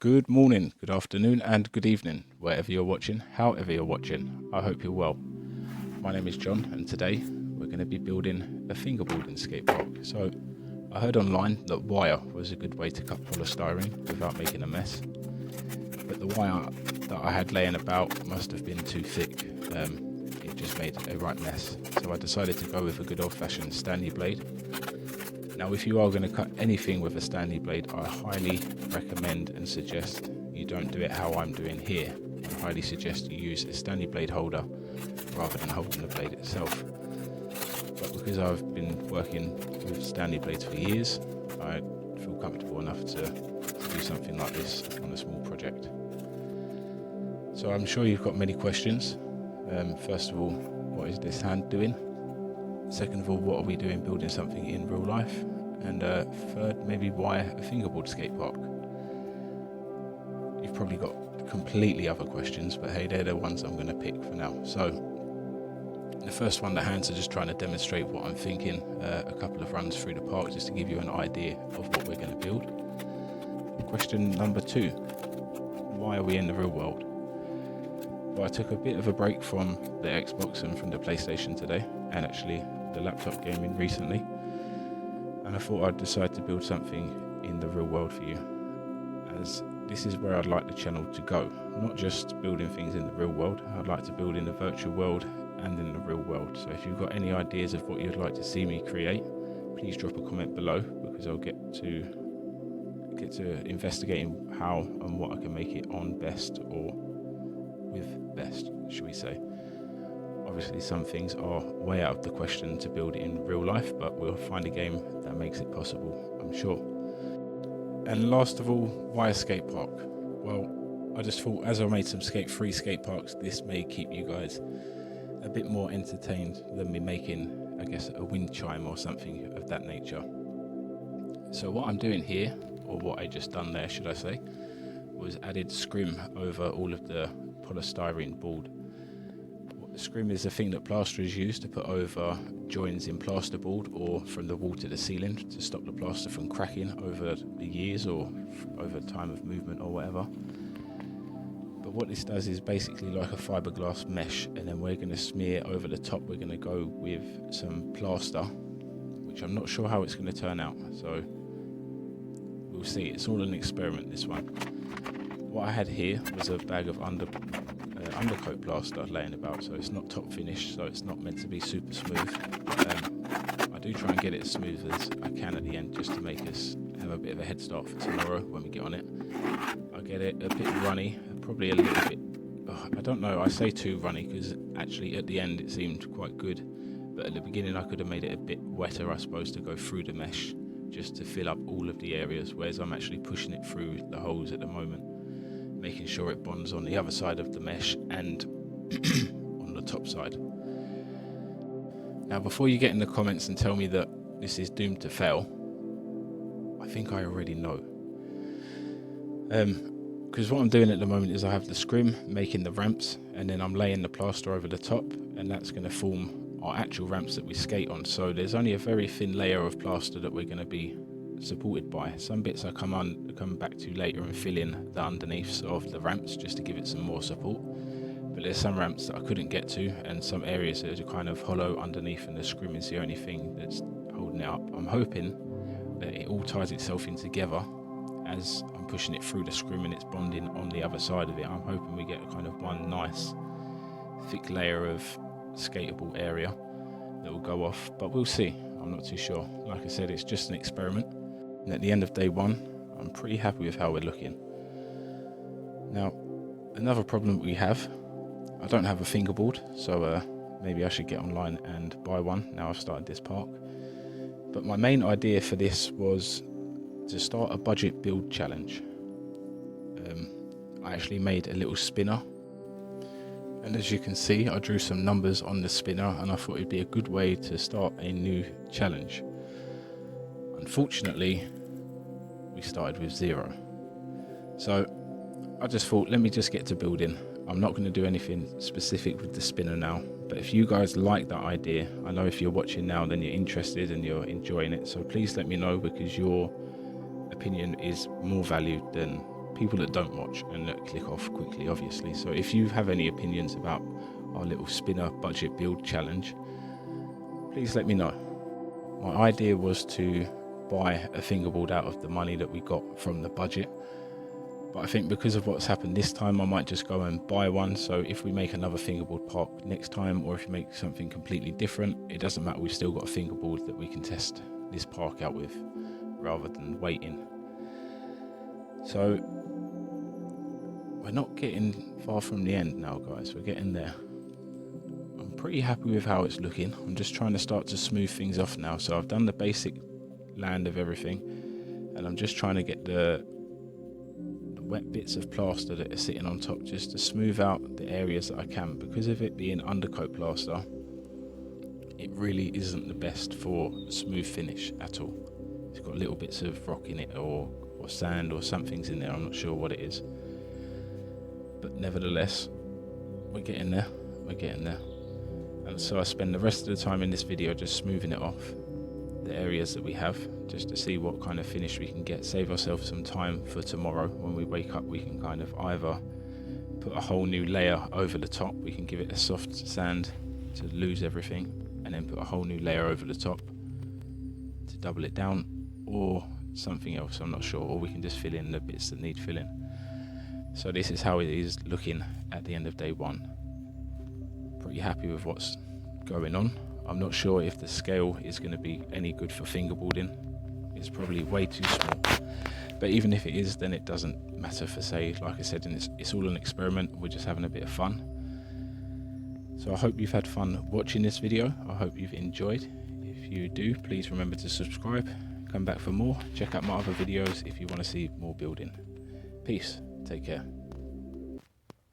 Good morning, good afternoon, and good evening, wherever you're watching, however you're watching. I hope you're well. My name is John, and today we're going to be building a fingerboarding skate park. So I heard online that wire was a good way to cut polystyrene without making a mess, but the wire that I had laying about must have been too thick. It just made a right mess. So I decided to go with a good old-fashioned Stanley blade. Now, if you are going to cut anything with a Stanley blade, I highly recommend and suggest you don't do it how I'm doing here. I highly suggest you use a Stanley blade holder rather than holding the blade itself. But because I've been working with Stanley blades for years, I feel comfortable enough to do something like this on a small project. So I'm sure you've got many questions. First of all, what is this hand doing? Second of all, what are we doing building something in real life? And third, maybe why a fingerboard skate park? You've probably got completely other questions, but hey, they're the ones I'm going to pick for now. So the first one, the hands are just trying to demonstrate what I'm thinking, a couple of runs through the park just to give you an idea of what we're going to build. Question number 2, why are we in the real world? Well, I took a bit of a break from the Xbox and from the PlayStation today, and actually the laptop gaming recently, and I thought I'd decide to build something in the real world for you, as this is where I'd like the channel to go. Not just building things in the real world, I'd like to build in the virtual world and in the real world. So if you've got any ideas of what you'd like to see me create, please drop a comment below, because I'll get to investigating how and what I can make it on best, or with best, should we say. Obviously some things are way out of the question to build in real life, but we'll find a game that makes it possible, I'm sure. And last of all, why a skate park? Well, I just thought as I made some skate-free skate parks, this may keep you guys a bit more entertained than me making, I guess, a wind chime or something of that nature. So what I'm doing here, or what I just done there, should I say, was added scrim over all of the polystyrene board. Scrim is a thing that plasterers use to put over joins in plasterboard or from the wall to the ceiling to stop the plaster from cracking over the years or over time of movement or whatever. But what this does is basically like a fiberglass mesh, and then we're going to smear over the top. We're going to go with some plaster, which I'm not sure how it's going to turn out, so we'll see. It's all an experiment, this one. What I had here was a bag of undercoat plaster laying about, so it's not top finish, so it's not meant to be super smooth, but I do try and get it as smooth as I can at the end, just to make us have a bit of a head start for tomorrow when we get on it. I get it a bit runny, probably a little bit, I don't know, I say too runny, because actually at the end it seemed quite good, but at the beginning I could have made it a bit wetter, I suppose, to go through the mesh, just to fill up all of the areas, whereas I'm actually pushing it through the holes at the moment, making sure it bonds on the other side of the mesh and on the top side. Now, before you get in the comments and tell me that this is doomed to fail, I think I already know. Because what I'm doing at the moment is I have the scrim making the ramps, and then I'm laying the plaster over the top, and that's going to form our actual ramps that we skate on. So there's only a very thin layer of plaster that we're going to be supported by. Some bits I come back to later and fill in the underneaths of the ramps just to give it some more support, but there's some ramps that I couldn't get to, and some areas that are kind of hollow underneath, and the scrim is the only thing that's holding it up. I'm hoping that it all ties itself in together as I'm pushing it through the scrim and it's bonding on the other side of it. I'm hoping we get kind of one nice thick layer of skatable area that will go off, but we'll see. I'm not too sure. Like I said, it's just an experiment. And at the end of day 1, I'm pretty happy with how we're looking. Now, another problem we have, I don't have a fingerboard, so maybe I should get online and buy one now I've started this park. But my main idea for this was to start a budget build challenge. I actually made a little spinner, and as you can see, I drew some numbers on the spinner, and I thought it'd be a good way to start a new challenge. Unfortunately, we started with 0. So I just thought, let me just get to building. I'm not going to do anything specific with the spinner now, but if you guys like that idea, I know if you're watching now, then you're interested and you're enjoying it. So please let me know, because your opinion is more valued than people that don't watch and that click off quickly, obviously. So if you have any opinions about our little spinner budget build challenge, please let me know. My idea was to buy a fingerboard out of the money that we got from the budget, but I think because of what's happened this time, I might just go and buy one. So if we make another fingerboard park next time, or if we make something completely different, it doesn't matter, we've still got a fingerboard that we can test this park out with, rather than waiting. So we're not getting far from the end now, guys. We're getting there. I'm pretty happy with how it's looking. I'm just trying to start to smooth things off now. So I've done the basic land of everything, and I'm just trying to get the wet bits of plaster that are sitting on top, just to smooth out the areas that I can. Because of it being undercoat plaster, it really isn't the best for smooth finish at all. It's got little bits of rock in it, or sand, or something's in there. I'm not sure what it is, but nevertheless, we're getting there. And so I spend the rest of the time in this video just smoothing it off, the areas that we have, just to see what kind of finish we can get, save ourselves some time for tomorrow. When we wake up, we can kind of either put a whole new layer over the top, we can give it a soft sand to lose everything, and then put a whole new layer over the top to double it down, or something else, I'm not sure, or we can just fill in the bits that need filling. So this is how it is looking at the end of day one. Pretty happy with what's going on. I'm not sure if the scale is going to be any good for fingerboarding. It's probably way too small, but even if it is, then it doesn't matter for say, like I said, and it's all an experiment. We're just having a bit of fun. So I hope you've had fun watching this video. I hope you've enjoyed. If you do, please remember to subscribe, come back for more, check out my other videos if you want to see more building. Peace, take care.